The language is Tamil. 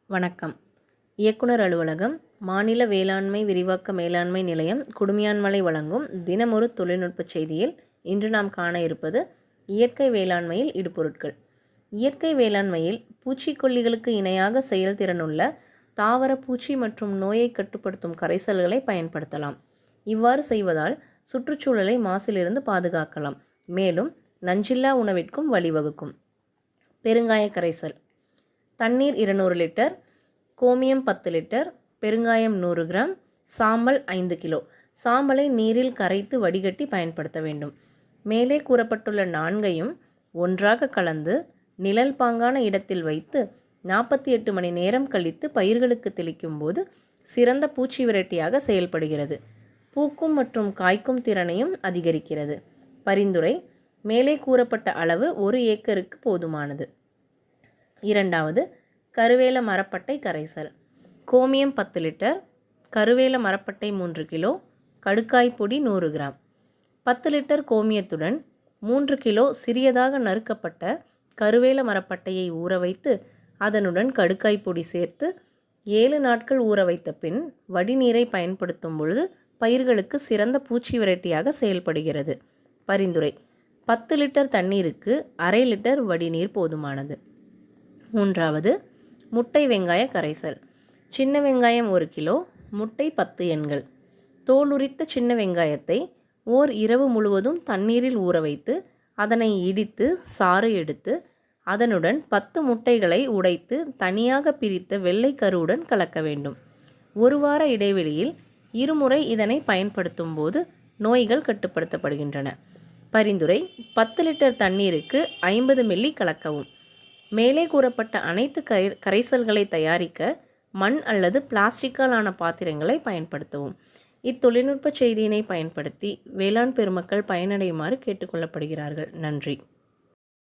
வணக்கம். இயக்குனர் அலுவலகம், மாநில வேளாண்மை விரிவாக்க மேலாண்மை நிலையம் குடுமியான்மலை வழங்கும் தினமொரு தொழில்நுட்ப செய்தியில் இன்று நாம் காண இருப்பது இயற்கை வேளாண்மையில் இடுபொருட்கள். இயற்கை வேளாண்மையில் பூச்சிக்கொல்லிகளுக்கு இணையாக செயல்திறனுள்ள தாவர பூச்சி மற்றும் நோயை கட்டுப்படுத்தும் கரைசல்களை பயன்படுத்தலாம். இவ்வாறு செய்வதால் சுற்றுச்சூழலை மாசிலிருந்து பாதுகாக்கலாம். மேலும் நஞ்சில்லா உணவிற்கும் வழிவகுக்கும். பெருங்காய கரைசல்: தண்ணீர் 200 லிட்டர், கோமியம் 10 லிட்டர், பெருங்காயம் 100 கிராம், சாம்பல் 5 கிலோ. சாம்பலை நீரில் கரைத்து வடிகட்டி பயன்படுத்த வேண்டும். மேலே கூறப்பட்டுள்ள நான்கையும் ஒன்றாக கலந்து நிழல் பாங்கான இடத்தில் வைத்து 48 மணி நேரம் கழித்து பயிர்களுக்கு தெளிக்கும் போது சிறந்த பூச்சி விரட்டியாக செயல்படுகிறது. பூக்கும் மற்றும் காய்க்கும் திறனையும் அதிகரிக்கிறது. பரிந்துரை: மேலே கூறப்பட்ட அளவு 1 ஏக்கருக்கு போதுமானது. இரண்டாவது, கருவேல மரப்பட்டை கரைசல். கோமியம் 10 லிட்டர், கருவேல மரப்பட்டை 3 கிலோ, கடுக்காய் பொடி 100 கிராம். 10 லிட்டர் கோமியத்துடன் 3 கிலோ சிறியதாக நறுக்கப்பட்ட கருவேல மரப்பட்டையை ஊற வைத்து அதனுடன் கடுக்காய் பொடி சேர்த்து 7 நாட்கள் ஊற வைத்த பின் வடிநீரை பயன்படுத்தும் பொழுது பயிர்களுக்கு சிறந்த பூச்சி விரட்டியாக செயல்படுகிறது. பரிந்துரை: 10 லிட்டர் தண்ணீருக்கு அரை லிட்டர் வடிநீர் போதுமானது. மூன்றாவது, முட்டை வெங்காய கரைசல். சின்ன வெங்காயம் 1 கிலோ, முட்டை 10 எண்கள். தோலுரித்த சின்ன வெங்காயத்தை ஓர் இரவு முழுவதும் தண்ணீரில் ஊற வைத்து அதனை இடித்து சாறு எடுத்து அதனுடன் 10 முட்டைகளை உடைத்து தனியாக பிரித்த வெள்ளை கருவுடன் கலக்க வேண்டும். 1 வார இடைவெளியில் இருமுறை இதனை பயன்படுத்தும் போது நோய்கள் கட்டுப்படுத்தப்படுகின்றன. பரிந்துரை: 10 லிட்டர் தண்ணீருக்கு 50 மில்லி கலக்கவும். மேலே கூறப்பட்ட அனைத்து கரைசல்களை தயாரிக்க மண் அல்லது பிளாஸ்டிக்கால் ஆன பாத்திரங்களை பயன்படுத்தவும். இத்தொழில்நுட்ப செய்தியினை பயன்படுத்தி வேளாண் பெருமக்கள் பயனடையுமாறு கேட்டுக்கொள்ளப்படுகிறார்கள். நன்றி.